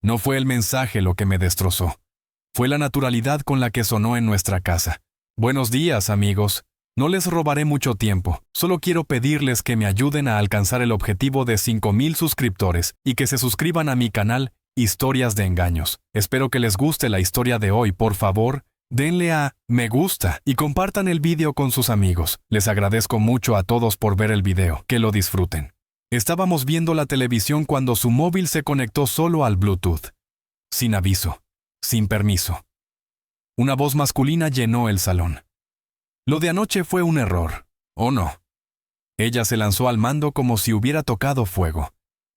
No fue el mensaje lo que me destrozó. Fue la naturalidad con la que sonó en nuestra casa. Buenos días, amigos. No les robaré mucho tiempo. Solo quiero pedirles que me ayuden a alcanzar el objetivo de 5,000 suscriptores y que se suscriban a mi canal Historias de Engaños. Espero que les guste la historia de hoy. Por favor, denle a me gusta y compartan el video con sus amigos. Les agradezco mucho a todos por ver el video. Que lo disfruten. Estábamos viendo la televisión cuando su móvil se conectó solo al Bluetooth. Sin aviso. Sin permiso. Una voz masculina llenó el salón. Lo de anoche fue un error, ¿o no? Ella se lanzó al mando como si hubiera tocado fuego.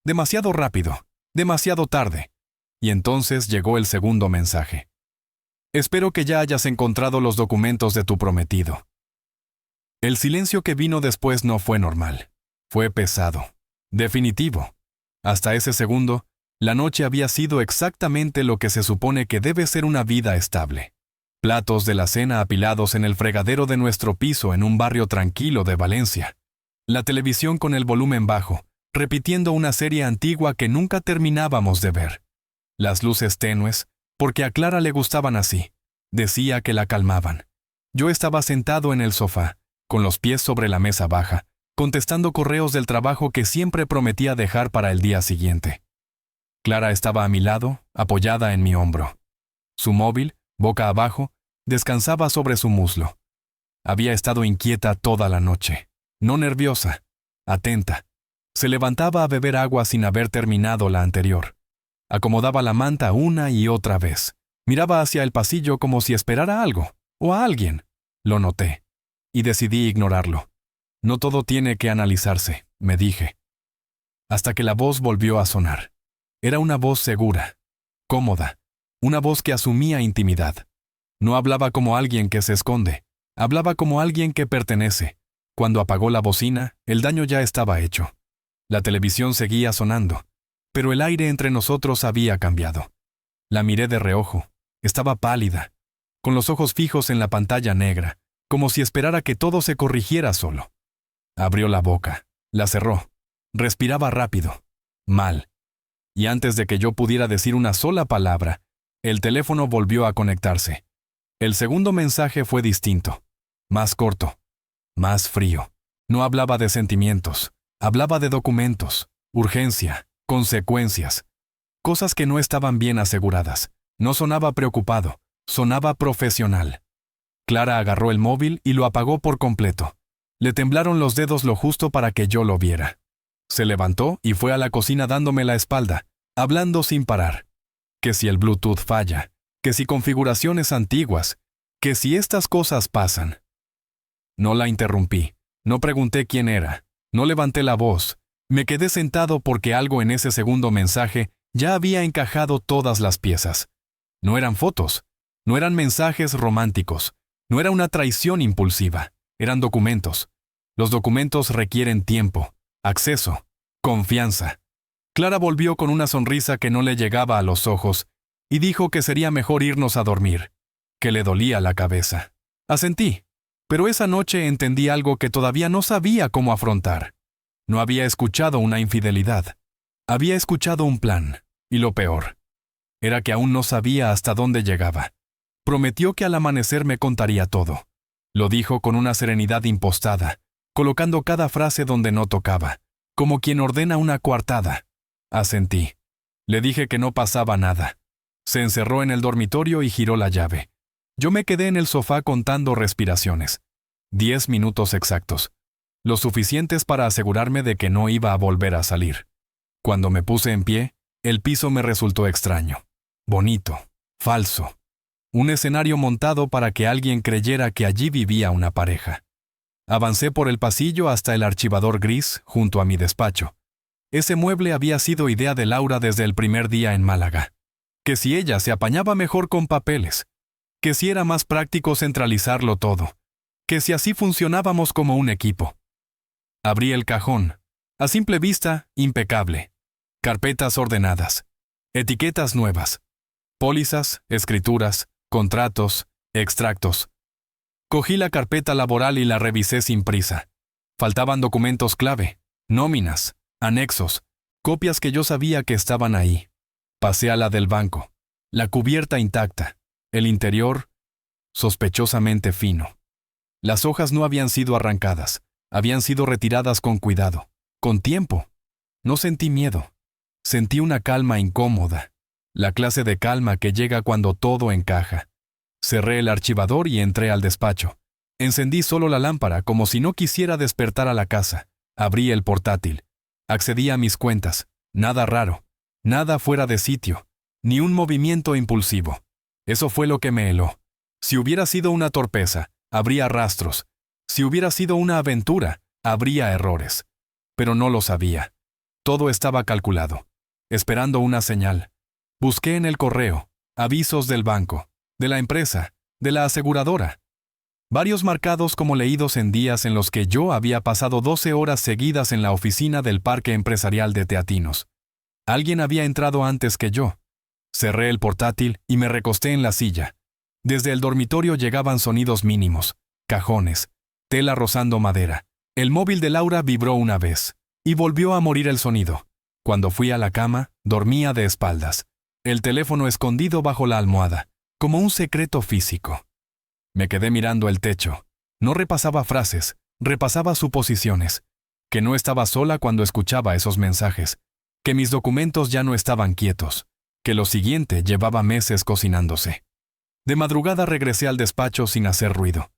Demasiado rápido, demasiado tarde. Y entonces llegó el segundo mensaje. Espero que ya hayas encontrado los documentos de tu prometido. El silencio que vino después no fue normal. Fue pesado. Definitivo. Hasta ese segundo, la noche había sido exactamente lo que se supone que debe ser una vida estable. Platos de la cena apilados en el fregadero de nuestro piso en un barrio tranquilo de Valencia. La televisión con el volumen bajo, repitiendo una serie antigua que nunca terminábamos de ver. Las luces tenues, porque a Clara le gustaban así. Decía que la calmaban. Yo estaba sentado en el sofá, con los pies sobre la mesa baja, contestando correos del trabajo que siempre prometía dejar para el día siguiente. Clara estaba a mi lado, apoyada en mi hombro. Su móvil, boca abajo, descansaba sobre su muslo. Había estado inquieta toda la noche, no nerviosa, atenta. Se levantaba a beber agua sin haber terminado la anterior. Acomodaba la manta una y otra vez. Miraba hacia el pasillo como si esperara algo, o a alguien. Lo noté, y decidí ignorarlo. No todo tiene que analizarse, me dije. Hasta que la voz volvió a sonar. Era una voz segura, cómoda, una voz que asumía intimidad. No hablaba como alguien que se esconde, hablaba como alguien que pertenece. Cuando apagó la bocina, el daño ya estaba hecho. La televisión seguía sonando, pero el aire entre nosotros había cambiado. La miré de reojo, estaba pálida, con los ojos fijos en la pantalla negra, como si esperara que todo se corrigiera solo. Abrió la boca, la cerró, respiraba rápido, mal. Y antes de que yo pudiera decir una sola palabra, el teléfono volvió a conectarse. El segundo mensaje fue distinto, más corto, más frío. No hablaba de sentimientos, hablaba de documentos, urgencia, consecuencias, cosas que no estaban bien aseguradas. No sonaba preocupado, sonaba profesional. Clara agarró el móvil y lo apagó por completo. Le temblaron los dedos lo justo para que yo lo viera. Se levantó y fue a la cocina dándome la espalda, hablando sin parar. Que si el Bluetooth falla, que si configuraciones antiguas, que si estas cosas pasan. No la interrumpí, no pregunté quién era, no levanté la voz, me quedé sentado porque algo en ese segundo mensaje ya había encajado todas las piezas. No eran fotos, no eran mensajes románticos, no era una traición impulsiva, eran documentos. Los documentos requieren tiempo, acceso, confianza. Clara volvió con una sonrisa que no le llegaba a los ojos y dijo que sería mejor irnos a dormir, que le dolía la cabeza. Asentí, pero esa noche entendí algo que todavía no sabía cómo afrontar. No había escuchado una infidelidad. Había escuchado un plan, y lo peor era que aún no sabía hasta dónde llegaba. Prometió que al amanecer me contaría todo. Lo dijo con una serenidad impostada, colocando cada frase donde no tocaba, como quien ordena una coartada. Asentí. Le dije que no pasaba nada. Se encerró en el dormitorio y giró la llave. Yo me quedé en el sofá contando respiraciones. 10 minutos exactos. Lo suficientes para asegurarme de que no iba a volver a salir. Cuando me puse en pie, el piso me resultó extraño. Bonito. Falso. Un escenario montado para que alguien creyera que allí vivía una pareja. Avancé por el pasillo hasta el archivador gris, junto a mi despacho. Ese mueble había sido idea de Laura desde el primer día en Málaga. Que si ella se apañaba mejor con papeles. Que si era más práctico centralizarlo todo. Que si así funcionábamos como un equipo. Abrí el cajón. A simple vista, impecable. Carpetas ordenadas. Etiquetas nuevas. Pólizas, escrituras, contratos, extractos. Cogí la carpeta laboral y la revisé sin prisa. Faltaban documentos clave, nóminas, anexos, copias que yo sabía que estaban ahí. Pasé a la del banco. La cubierta intacta. El interior sospechosamente fino. Las hojas no habían sido arrancadas. Habían sido retiradas con cuidado, con tiempo. No sentí miedo. Sentí una calma incómoda. La clase de calma que llega cuando todo encaja. Cerré el archivador y entré al despacho. Encendí solo la lámpara como si no quisiera despertar a la casa. Abrí el portátil. Accedí a mis cuentas. Nada raro. Nada fuera de sitio. Ni un movimiento impulsivo. Eso fue lo que me heló. Si hubiera sido una torpeza, habría rastros. Si hubiera sido una aventura, habría errores. Pero no lo sabía. Todo estaba calculado. Esperando una señal. Busqué en el correo. Avisos del banco, de la empresa, de la aseguradora. Varios marcados como leídos en días en los que yo había pasado 12 horas seguidas en la oficina del Parque Empresarial de Teatinos. Alguien había entrado antes que yo. Cerré el portátil y me recosté en la silla. Desde el dormitorio llegaban sonidos mínimos, cajones, tela rozando madera. El móvil de Laura vibró una vez, y volvió a morir el sonido. Cuando fui a la cama, dormía de espaldas. El teléfono escondido bajo la almohada, como un secreto físico. Me quedé mirando el techo. No repasaba frases, repasaba suposiciones. Que no estaba sola cuando escuchaba esos mensajes. Que mis documentos ya no estaban quietos. Que lo siguiente llevaba meses cocinándose. De madrugada regresé al despacho sin hacer ruido.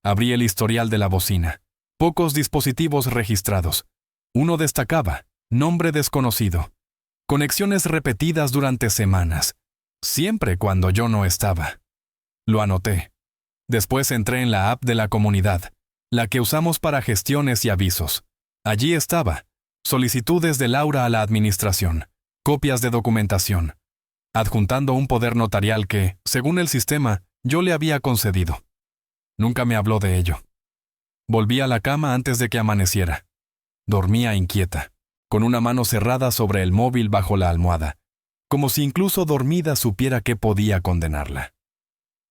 Abrí el historial de la bocina. Pocos dispositivos registrados. Uno destacaba, nombre desconocido. Conexiones repetidas durante semanas. Siempre cuando yo no estaba. Lo anoté. Después entré en la app de la comunidad, la que usamos para gestiones y avisos. Allí estaba. Solicitudes de Laura a la administración. Copias de documentación. Adjuntando un poder notarial que, según el sistema, yo le había concedido. Nunca me habló de ello. Volví a la cama antes de que amaneciera. Dormía inquieta, con una mano cerrada sobre el móvil bajo la almohada, como si incluso dormida supiera que podía condenarla.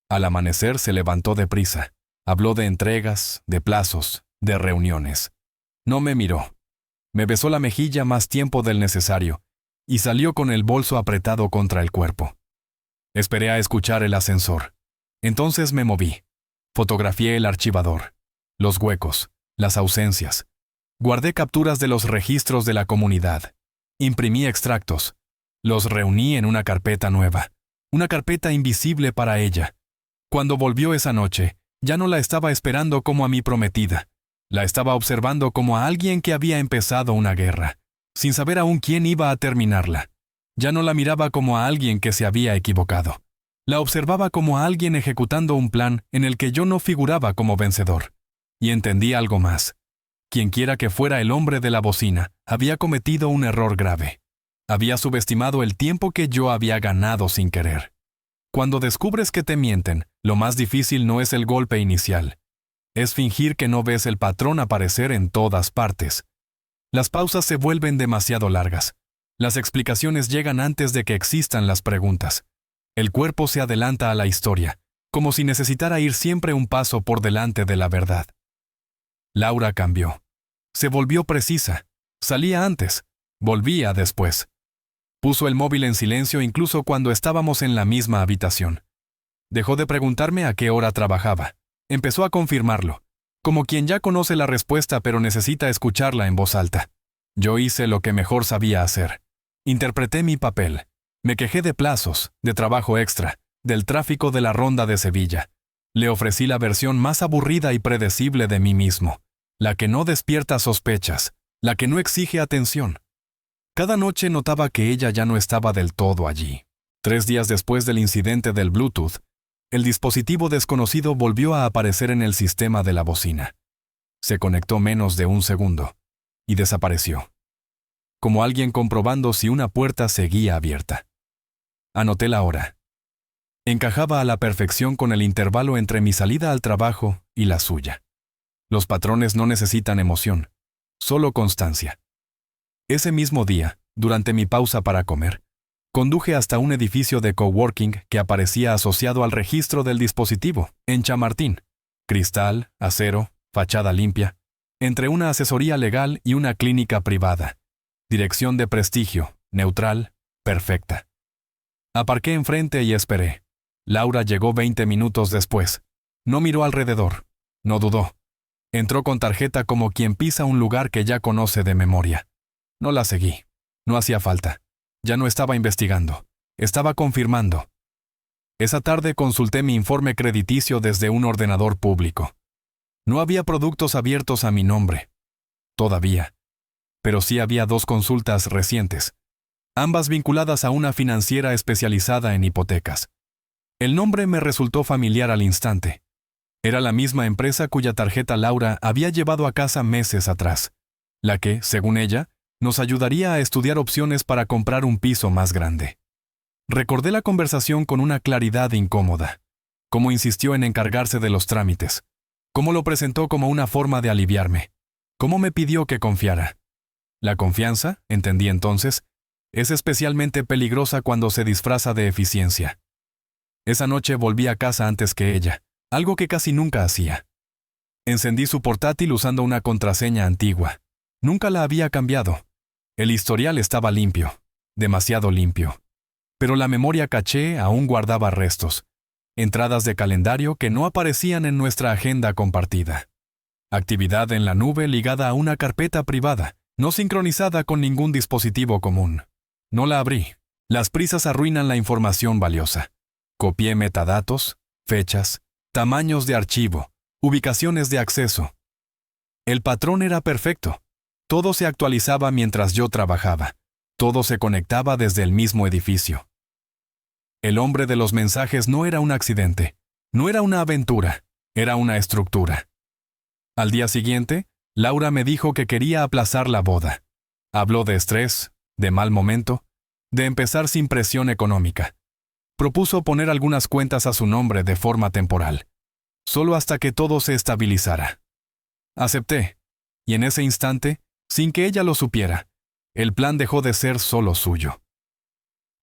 Al amanecer se levantó deprisa. Habló de entregas, de plazos, de reuniones. No me miró. Me besó la mejilla más tiempo del necesario y salió con el bolso apretado contra el cuerpo. Esperé a escuchar el ascensor. Entonces me moví. Fotografié el archivador, los huecos, las ausencias. Guardé capturas de los registros de la comunidad. Imprimí extractos. Los reuní en una carpeta nueva. Una carpeta invisible para ella. Cuando volvió esa noche, ya no la estaba esperando como a mi prometida. La estaba observando como a alguien que había empezado una guerra, sin saber aún quién iba a terminarla. Ya no la miraba como a alguien que se había equivocado. La observaba como a alguien ejecutando un plan en el que yo no figuraba como vencedor. Y entendí algo más. Quienquiera que fuera el hombre de la bocina, había cometido un error grave. Había subestimado el tiempo que yo había ganado sin querer. Cuando descubres que te mienten, lo más difícil no es el golpe inicial. Es fingir que no ves el patrón aparecer en todas partes. Las pausas se vuelven demasiado largas. Las explicaciones llegan antes de que existan las preguntas. El cuerpo se adelanta a la historia, como si necesitara ir siempre un paso por delante de la verdad. Laura cambió. Se volvió precisa. Salía antes. Volvía después. Puso el móvil en silencio incluso cuando estábamos en la misma habitación. Dejó de preguntarme a qué hora trabajaba. Empezó a confirmarlo, como quien ya conoce la respuesta pero necesita escucharla en voz alta. Yo hice lo que mejor sabía hacer. Interpreté mi papel. Me quejé de plazos, de trabajo extra, del tráfico de la ronda de Sevilla. Le ofrecí la versión más aburrida y predecible de mí mismo, la que no despierta sospechas, la que no exige atención. Cada noche notaba que ella ya no estaba del todo allí. 3 días después del incidente del Bluetooth, el dispositivo desconocido volvió a aparecer en el sistema de la bocina. Se conectó menos de un segundo y desapareció, como alguien comprobando si una puerta seguía abierta. Anoté la hora. Encajaba a la perfección con el intervalo entre mi salida al trabajo y la suya. Los patrones no necesitan emoción, solo constancia. Ese mismo día, durante mi pausa para comer, conduje hasta un edificio de coworking que aparecía asociado al registro del dispositivo, en Chamartín. Cristal, acero, fachada limpia, entre una asesoría legal y una clínica privada. Dirección de prestigio, neutral, perfecta. Aparqué enfrente y esperé. Laura llegó 20 minutos después. No miró alrededor. No dudó. Entró con tarjeta como quien pisa un lugar que ya conoce de memoria. No la seguí. No hacía falta. Ya no estaba investigando. Estaba confirmando. Esa tarde consulté mi informe crediticio desde un ordenador público. No había productos abiertos a mi nombre. Todavía. Pero sí había 2 consultas recientes, ambas vinculadas a una financiera especializada en hipotecas. El nombre me resultó familiar al instante. Era la misma empresa cuya tarjeta Laura había llevado a casa meses atrás, la que, según ella, nos ayudaría a estudiar opciones para comprar un piso más grande. Recordé la conversación con una claridad incómoda, cómo insistió en encargarse de los trámites, cómo lo presentó como una forma de aliviarme, cómo me pidió que confiara. La confianza, entendí entonces, es especialmente peligrosa cuando se disfraza de eficiencia. Esa noche volví a casa antes que ella, algo que casi nunca hacía. Encendí su portátil usando una contraseña antigua. Nunca la había cambiado. El historial estaba limpio, demasiado limpio. Pero la memoria caché aún guardaba restos, entradas de calendario que no aparecían en nuestra agenda compartida. Actividad en la nube ligada a una carpeta privada, no sincronizada con ningún dispositivo común. No la abrí. Las prisas arruinan la información valiosa. Copié metadatos, fechas, tamaños de archivo, ubicaciones de acceso. El patrón era perfecto. Todo se actualizaba mientras yo trabajaba. Todo se conectaba desde el mismo edificio. El hombre de los mensajes no era un accidente, no era una aventura, era una estructura. Al día siguiente, Laura me dijo que quería aplazar la boda. Habló de estrés, de mal momento, de empezar sin presión económica. Propuso poner algunas cuentas a su nombre de forma temporal, solo hasta que todo se estabilizara. Acepté, y en ese instante, sin que ella lo supiera, el plan dejó de ser solo suyo.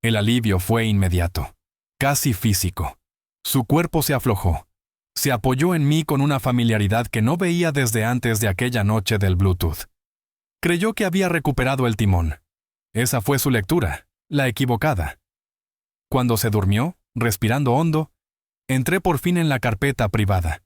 El alivio fue inmediato, casi físico. Su cuerpo se aflojó. Se apoyó en mí con una familiaridad que no veía desde antes de aquella noche del Bluetooth. Creyó que había recuperado el timón. Esa fue su lectura, la equivocada. Cuando se durmió, respirando hondo, entré por fin en la carpeta privada.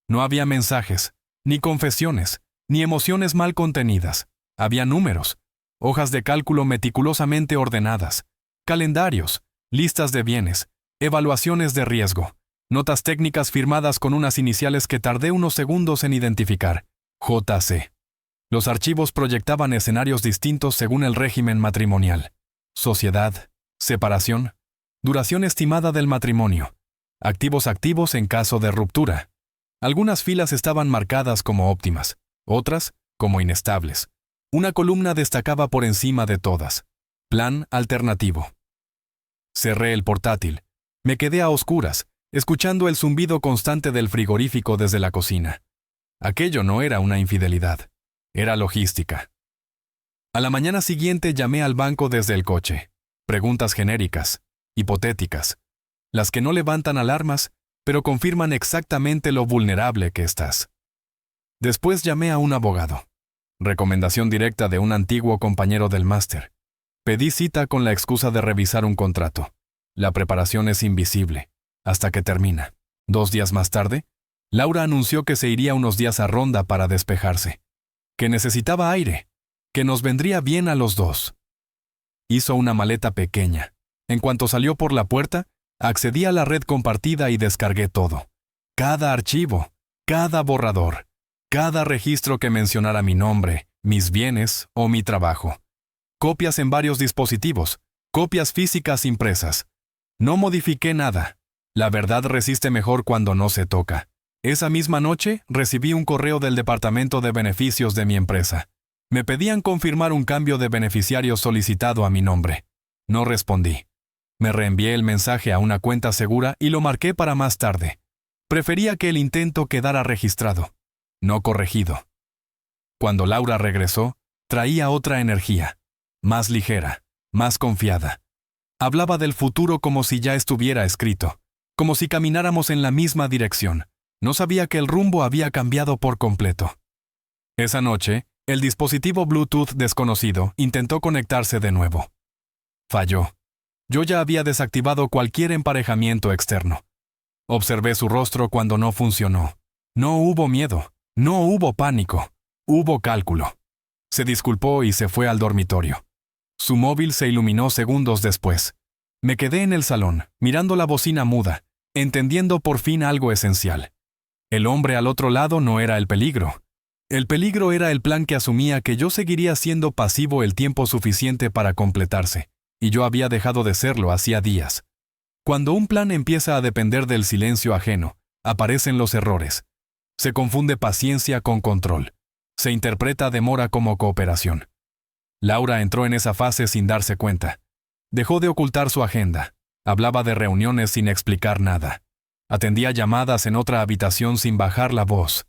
No había mensajes, ni confesiones, ni emociones mal contenidas. Había números, hojas de cálculo meticulosamente ordenadas, calendarios, listas de bienes, evaluaciones de riesgo, notas técnicas firmadas con unas iniciales que tardé unos segundos en identificar. JC. Los archivos proyectaban escenarios distintos según el régimen matrimonial. Sociedad, separación, duración estimada del matrimonio, activos en caso de ruptura. Algunas filas estaban marcadas como óptimas, otras como inestables. Una columna destacaba por encima de todas. Plan alternativo. Cerré el portátil. Me quedé a oscuras, escuchando el zumbido constante del frigorífico desde la cocina. Aquello no era una infidelidad. Era logística. A la mañana siguiente llamé al banco desde el coche. Preguntas genéricas, hipotéticas, las que no levantan alarmas, pero confirman exactamente lo vulnerable que estás. Después llamé a un abogado. Recomendación directa de un antiguo compañero del máster. Pedí cita con la excusa de revisar un contrato. La preparación es invisible, hasta que termina. 2 días más tarde, Laura anunció que se iría unos días a Ronda para despejarse, que necesitaba aire, que nos vendría bien a los dos. Hizo una maleta pequeña. En cuanto salió por la puerta, accedí a la red compartida y descargué todo. Cada archivo, cada borrador, cada registro que mencionara mi nombre, mis bienes o mi trabajo. Copias en varios dispositivos, copias físicas impresas. No modifiqué nada. La verdad resiste mejor cuando no se toca. Esa misma noche recibí un correo del Departamento de Beneficios de mi empresa. Me pedían confirmar un cambio de beneficiario solicitado a mi nombre. No respondí. Me reenvié el mensaje a una cuenta segura y lo marqué para más tarde. Prefería que el intento quedara registrado, no corregido. Cuando Laura regresó, traía otra energía, más ligera, más confiada. Hablaba del futuro como si ya estuviera escrito, como si camináramos en la misma dirección. No sabía que el rumbo había cambiado por completo. Esa noche, el dispositivo Bluetooth desconocido intentó conectarse de nuevo. Falló. Yo ya había desactivado cualquier emparejamiento externo. Observé su rostro cuando no funcionó. No hubo miedo, no hubo pánico, hubo cálculo. Se disculpó y se fue al dormitorio. Su móvil se iluminó segundos después. Me quedé en el salón, mirando la bocina muda, entendiendo por fin algo esencial. El hombre al otro lado no era el peligro. El peligro era el plan que asumía que yo seguiría siendo pasivo el tiempo suficiente para completarse, y yo había dejado de serlo hacía días. Cuando un plan empieza a depender del silencio ajeno, aparecen los errores. Se confunde paciencia con control. Se interpreta demora como cooperación. Laura entró en esa fase sin darse cuenta. Dejó de ocultar su agenda. Hablaba de reuniones sin explicar nada. Atendía llamadas en otra habitación sin bajar la voz.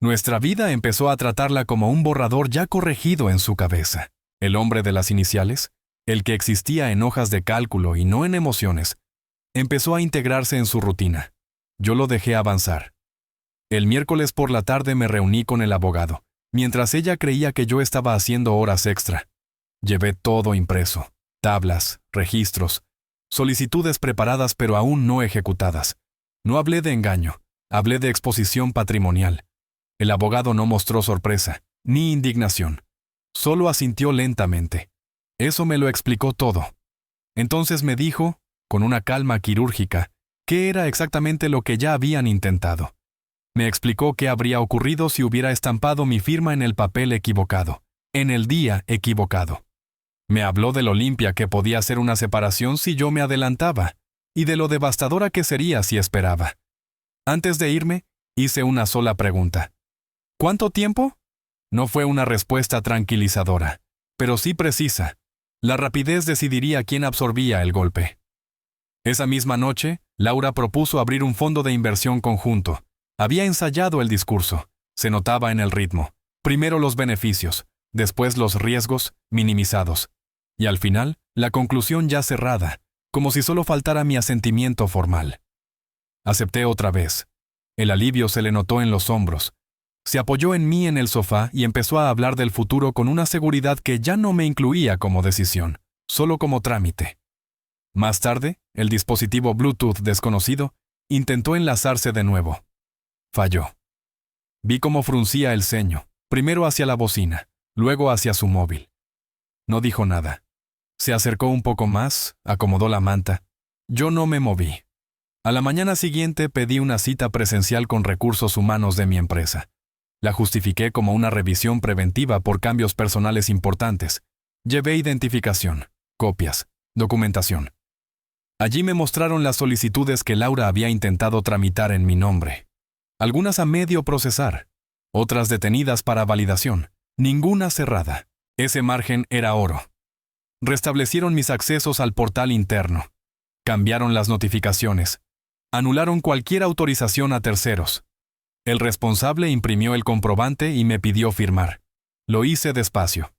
Nuestra vida empezó a tratarla como un borrador ya corregido en su cabeza. El hombre de las iniciales, el que existía en hojas de cálculo y no en emociones, empezó a integrarse en su rutina. Yo lo dejé avanzar. El miércoles por la tarde me reuní con el abogado, mientras ella creía que yo estaba haciendo horas extra. Llevé todo impreso, tablas, registros, solicitudes preparadas pero aún no ejecutadas. No hablé de engaño, hablé de exposición patrimonial. El abogado no mostró sorpresa, ni indignación. Solo asintió lentamente. Eso me lo explicó todo. Entonces me dijo, con una calma quirúrgica, qué era exactamente lo que ya habían intentado. Me explicó qué habría ocurrido si hubiera estampado mi firma en el papel equivocado, en el día equivocado. Me habló de lo limpia que podía ser una separación si yo me adelantaba, y de lo devastadora que sería si esperaba. Antes de irme, hice una sola pregunta. ¿Cuánto tiempo? No fue una respuesta tranquilizadora, pero sí precisa. La rapidez decidiría quién absorbía el golpe. Esa misma noche, Laura propuso abrir un fondo de inversión conjunto. Había ensayado el discurso. Se notaba en el ritmo. Primero los beneficios, después los riesgos, minimizados. Y al final, la conclusión ya cerrada, como si solo faltara mi asentimiento formal. Acepté otra vez. El alivio se le notó en los hombros. Se apoyó en mí en el sofá y empezó a hablar del futuro con una seguridad que ya no me incluía como decisión, solo como trámite. Más tarde, el dispositivo Bluetooth desconocido intentó enlazarse de nuevo. Falló. Vi cómo fruncía el ceño, primero hacia la bocina, luego hacia su móvil. No dijo nada. Se acercó un poco más, acomodó la manta. Yo no me moví. A la mañana siguiente pedí una cita presencial con recursos humanos de mi empresa. La justifiqué como una revisión preventiva por cambios personales importantes. Llevé identificación, copias, documentación. Allí me mostraron las solicitudes que Laura había intentado tramitar en mi nombre. Algunas a medio procesar, otras detenidas para validación, ninguna cerrada. Ese margen era oro. Restablecieron mis accesos al portal interno. Cambiaron las notificaciones. Anularon cualquier autorización a terceros. El responsable imprimió el comprobante y me pidió firmar. Lo hice despacio.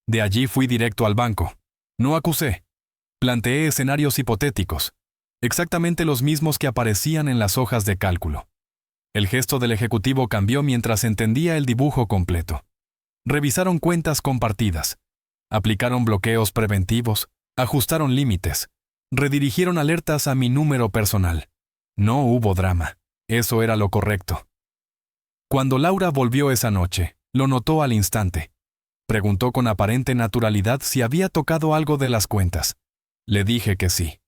De allí fui directo al banco. No acusé. Planteé escenarios hipotéticos, exactamente los mismos que aparecían en las hojas de cálculo. El gesto del ejecutivo cambió mientras entendía el dibujo completo. Revisaron cuentas compartidas. Aplicaron bloqueos preventivos, ajustaron límites, redirigieron alertas a mi número personal. No hubo drama. Eso era lo correcto. Cuando Laura volvió esa noche, lo notó al instante. Preguntó con aparente naturalidad si había tocado algo de las cuentas. Le dije que sí,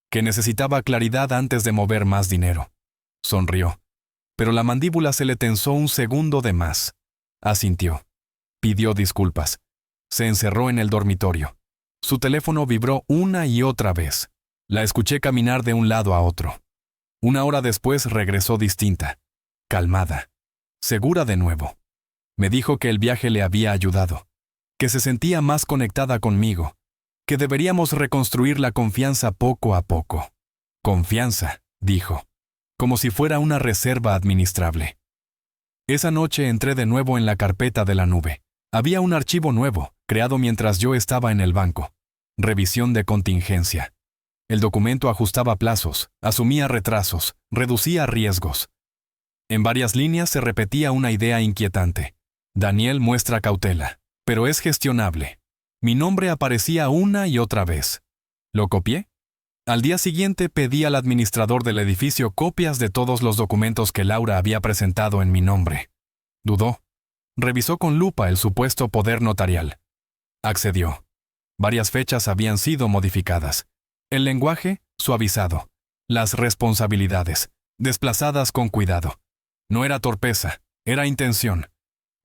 que necesitaba claridad antes de mover más dinero. Sonrió, pero la mandíbula se le tensó un segundo de más. Asintió. Pidió disculpas. Se encerró en el dormitorio. Su teléfono vibró una y otra vez. La escuché caminar de un lado a otro. Una hora después regresó distinta, calmada, segura de nuevo. Me dijo que el viaje le había ayudado, que se sentía más conectada conmigo, que deberíamos reconstruir la confianza poco a poco. Confianza, dijo, como si fuera una reserva administrable. Esa noche entré de nuevo en la carpeta de la nube. Había un archivo nuevo, creado mientras yo estaba en el banco. Revisión de contingencia. El documento ajustaba plazos, asumía retrasos, reducía riesgos. En varias líneas se repetía una idea inquietante. Daniel muestra cautela, pero es gestionable. Mi nombre aparecía una y otra vez. Lo copié. Al día siguiente pedí al administrador del edificio copias de todos los documentos que Laura había presentado en mi nombre. Dudó. Revisó con lupa el supuesto poder notarial. Accedió. Varias fechas habían sido modificadas. El lenguaje, suavizado. Las responsabilidades, desplazadas con cuidado. No era torpeza, era intención.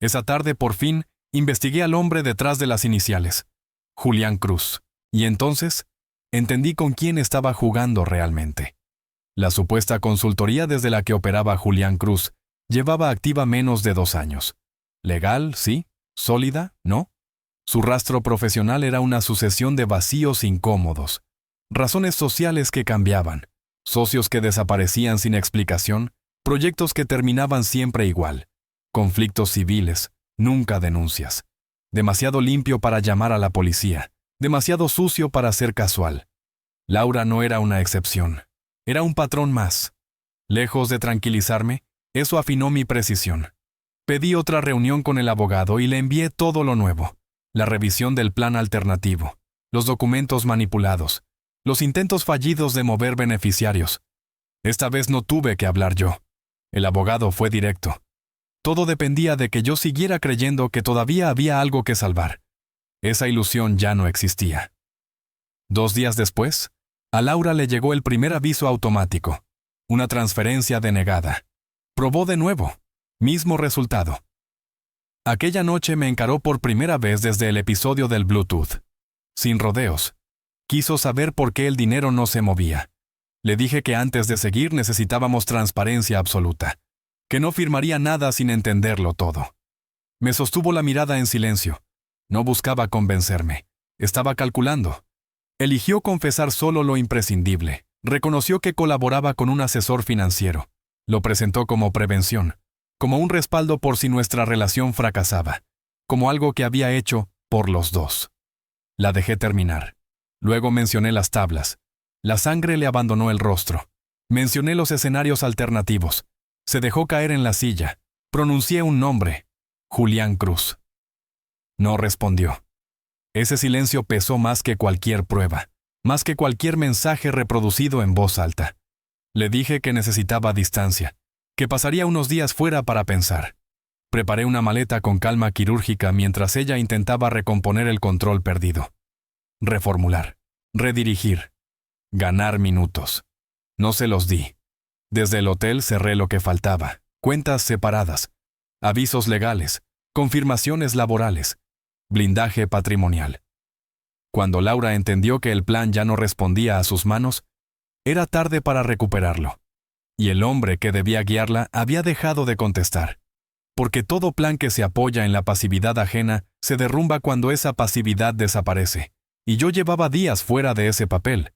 Esa tarde, por fin, investigué al hombre detrás de las iniciales. Julián Cruz. Y entonces, entendí con quién estaba jugando realmente. La supuesta consultoría desde la que operaba Julián Cruz llevaba activa menos de 2 años. Legal, sí. Sólida, no. Su rastro profesional era una sucesión de vacíos incómodos. Razones sociales que cambiaban. Socios que desaparecían sin explicación. Proyectos que terminaban siempre igual. Conflictos civiles, nunca denuncias. Demasiado limpio para llamar a la policía. Demasiado sucio para ser casual. Laura no era una excepción. Era un patrón más. Lejos de tranquilizarme, eso afinó mi precisión. Pedí otra reunión con el abogado y le envié todo lo nuevo. La revisión del plan alternativo, los documentos manipulados, los intentos fallidos de mover beneficiarios. Esta vez no tuve que hablar yo. El abogado fue directo. Todo dependía de que yo siguiera creyendo que todavía había algo que salvar. Esa ilusión ya no existía. 2 días después, a Laura le llegó el primer aviso automático. Una transferencia denegada. Probó de nuevo. Mismo resultado. Aquella noche me encaró por primera vez desde el episodio del Bluetooth. Sin rodeos. Quiso saber por qué el dinero no se movía. Le dije que antes de seguir necesitábamos transparencia absoluta. Que no firmaría nada sin entenderlo todo. Me sostuvo la mirada en silencio. No buscaba convencerme. Estaba calculando. Eligió confesar solo lo imprescindible. Reconoció que colaboraba con un asesor financiero. Lo presentó como prevención. Como un respaldo por si nuestra relación fracasaba. Como algo que había hecho por los dos. La dejé terminar. Luego mencioné las tablas. La sangre le abandonó el rostro. Mencioné los escenarios alternativos. Se dejó caer en la silla. Pronuncié un nombre. Julián Cruz. No respondió. Ese silencio pesó más que cualquier prueba. Más que cualquier mensaje reproducido en voz alta. Le dije que necesitaba distancia. Que pasaría unos días fuera para pensar. Preparé una maleta con calma quirúrgica mientras ella intentaba recomponer el control perdido. Reformular. Redirigir. Ganar minutos. No se los di. Desde el hotel cerré lo que faltaba. Cuentas separadas. Avisos legales. Confirmaciones laborales. Blindaje patrimonial. Cuando Laura entendió que el plan ya no respondía a sus manos, era tarde para recuperarlo. Y el hombre que debía guiarla había dejado de contestar. Porque todo plan que se apoya en la pasividad ajena se derrumba cuando esa pasividad desaparece. Y yo llevaba días fuera de ese papel.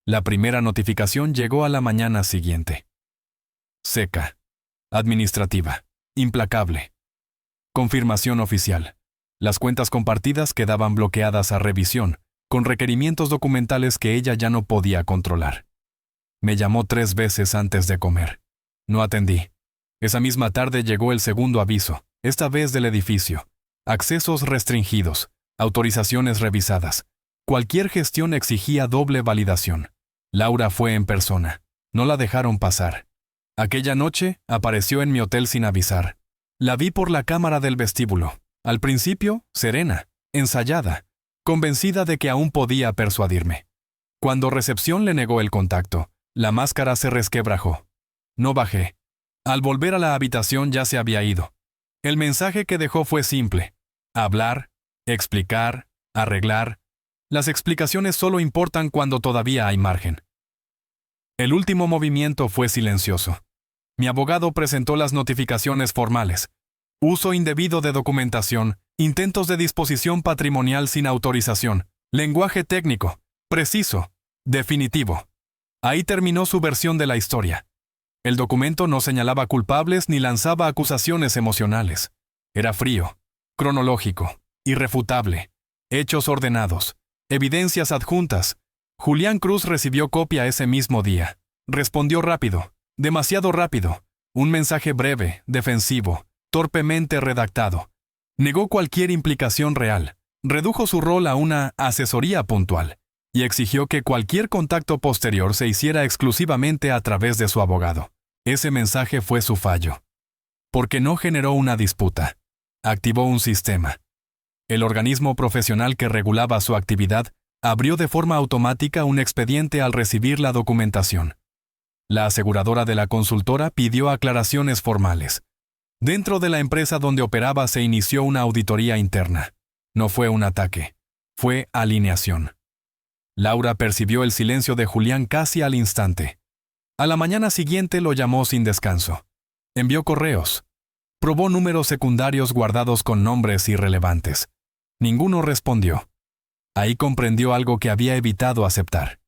La primera notificación llegó a la mañana siguiente. Seca. Administrativa. Implacable. Confirmación oficial. Las cuentas compartidas quedaban bloqueadas a revisión, con requerimientos documentales que ella ya no podía controlar. Me llamó 3 veces antes de comer. No atendí. Esa misma tarde llegó el segundo aviso, esta vez del edificio. Accesos restringidos, autorizaciones revisadas. Cualquier gestión exigía doble validación. Laura fue en persona. No la dejaron pasar. Aquella noche apareció en mi hotel sin avisar. La vi por la cámara del vestíbulo. Al principio, serena, ensayada, convencida de que aún podía persuadirme. Cuando recepción le negó el contacto, la máscara se resquebrajó. No bajé. Al volver a la habitación ya se había ido. El mensaje que dejó fue simple. Hablar, explicar, arreglar. Las explicaciones solo importan cuando todavía hay margen. El último movimiento fue silencioso. Mi abogado presentó las notificaciones formales. Uso indebido de documentación, intentos de disposición patrimonial sin autorización, lenguaje técnico, preciso, definitivo. Ahí terminó su versión de la historia. El documento no señalaba culpables ni lanzaba acusaciones emocionales. Era frío, cronológico, irrefutable, hechos ordenados, evidencias adjuntas. Julián Cruz recibió copia ese mismo día. Respondió rápido, demasiado rápido. Un mensaje breve, defensivo, torpemente redactado. Negó cualquier implicación real. Redujo su rol a una asesoría puntual. y exigió que cualquier contacto posterior se hiciera exclusivamente a través de su abogado. Ese mensaje fue su fallo. Porque no generó una disputa. Activó un sistema. El organismo profesional que regulaba su actividad abrió de forma automática un expediente al recibir la documentación. La aseguradora de la consultora pidió aclaraciones formales. Dentro de la empresa donde operaba se inició una auditoría interna. No fue un ataque, fue alineación. Laura percibió el silencio de Julián casi al instante. A la mañana siguiente lo llamó sin descanso. Envió correos. Probó números secundarios guardados con nombres irrelevantes. Ninguno respondió. Ahí comprendió algo que había evitado aceptar.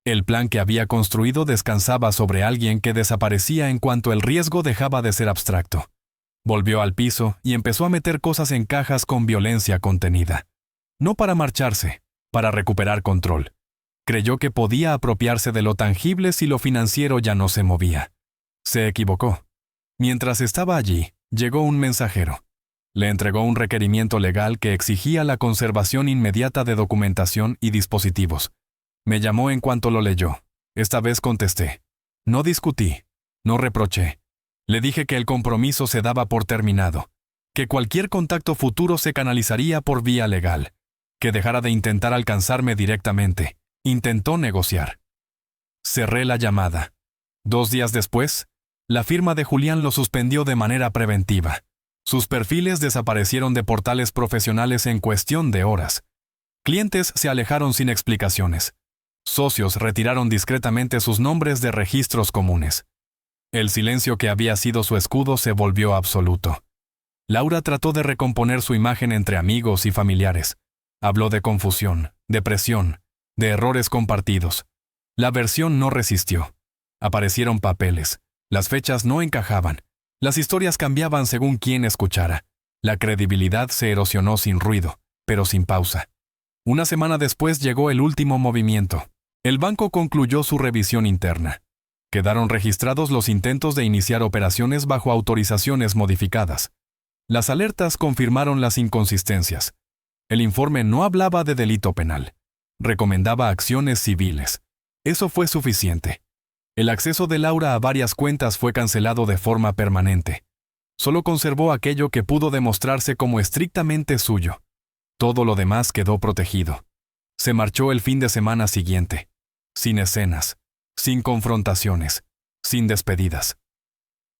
El plan que había construido descansaba sobre alguien que desaparecía en cuanto el riesgo dejaba de ser abstracto. Volvió al piso y empezó a meter cosas en cajas con violencia contenida. No para marcharse, para recuperar control. Creyó que podía apropiarse de lo tangible si lo financiero ya no se movía. Se equivocó. Mientras estaba allí, llegó un mensajero. Le entregó un requerimiento legal que exigía la conservación inmediata de documentación y dispositivos. Me llamó en cuanto lo leyó. Esta vez contesté. No discutí. No reproché. Le dije que el compromiso se daba por terminado, que cualquier contacto futuro se canalizaría por vía legal, que dejara de intentar alcanzarme directamente. Intentó negociar. Cerré la llamada. 2 días después, la firma de Julián lo suspendió de manera preventiva. Sus perfiles desaparecieron de portales profesionales en cuestión de horas. Clientes se alejaron sin explicaciones. Socios retiraron discretamente sus nombres de registros comunes. El silencio que había sido su escudo se volvió absoluto. Laura trató de recomponer su imagen entre amigos y familiares. Habló de confusión, depresión, de errores compartidos. La versión no resistió. Aparecieron papeles. Las fechas no encajaban. Las historias cambiaban según quien escuchara. La credibilidad se erosionó sin ruido, pero sin pausa. Una semana después llegó el último movimiento. El banco concluyó su revisión interna. Quedaron registrados los intentos de iniciar operaciones bajo autorizaciones modificadas. Las alertas confirmaron las inconsistencias. El informe no hablaba de delito penal. Recomendaba acciones civiles. Eso fue suficiente. El acceso de Laura a varias cuentas fue cancelado de forma permanente. Solo conservó aquello que pudo demostrarse como estrictamente suyo. Todo lo demás quedó protegido. Se marchó el fin de semana siguiente. Sin escenas. Sin confrontaciones, sin despedidas.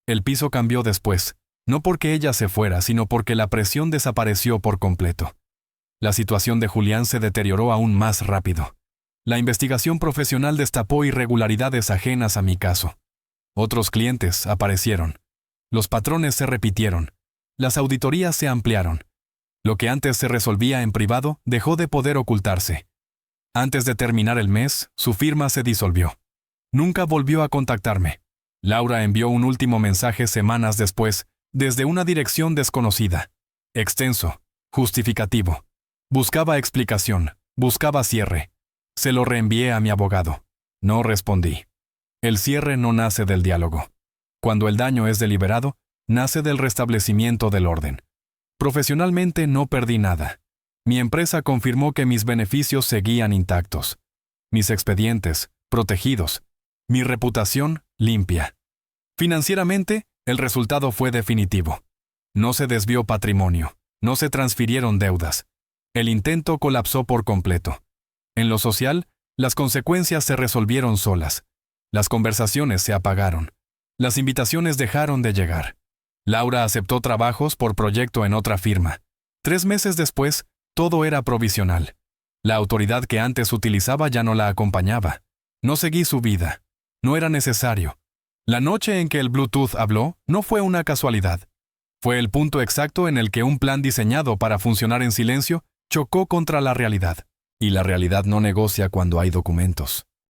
El piso cambió después, no porque ella se fuera, sino porque la presión desapareció por completo. La situación de Julián se deterioró aún más rápido. La investigación profesional destapó irregularidades ajenas a mi caso. Otros clientes aparecieron. Los patrones se repitieron. Las auditorías se ampliaron. Lo que antes se resolvía en privado dejó de poder ocultarse. Antes de terminar el mes, su firma se disolvió. Nunca volvió a contactarme. Laura envió un último mensaje semanas después, desde una dirección desconocida. Extenso, justificativo. Buscaba explicación, buscaba cierre. Se lo reenvié a mi abogado. No respondí. El cierre no nace del diálogo. Cuando el daño es deliberado, nace del restablecimiento del orden. Profesionalmente no perdí nada. Mi empresa confirmó que mis beneficios seguían intactos. Mis expedientes, protegidos. Mi reputación, limpia. Financieramente, el resultado fue definitivo. No se desvió patrimonio, no se transfirieron deudas. El intento colapsó por completo. En lo social, las consecuencias se resolvieron solas. Las conversaciones se apagaron. Las invitaciones dejaron de llegar. Laura aceptó trabajos por proyecto en otra firma. 3 meses después, todo era provisional. La autoridad que antes utilizaba ya no la acompañaba. No seguí su vida. No era necesario. La noche en que el Bluetooth habló no fue una casualidad. Fue el punto exacto en el que un plan diseñado para funcionar en silencio chocó contra la realidad. Y la realidad no negocia cuando hay documentos.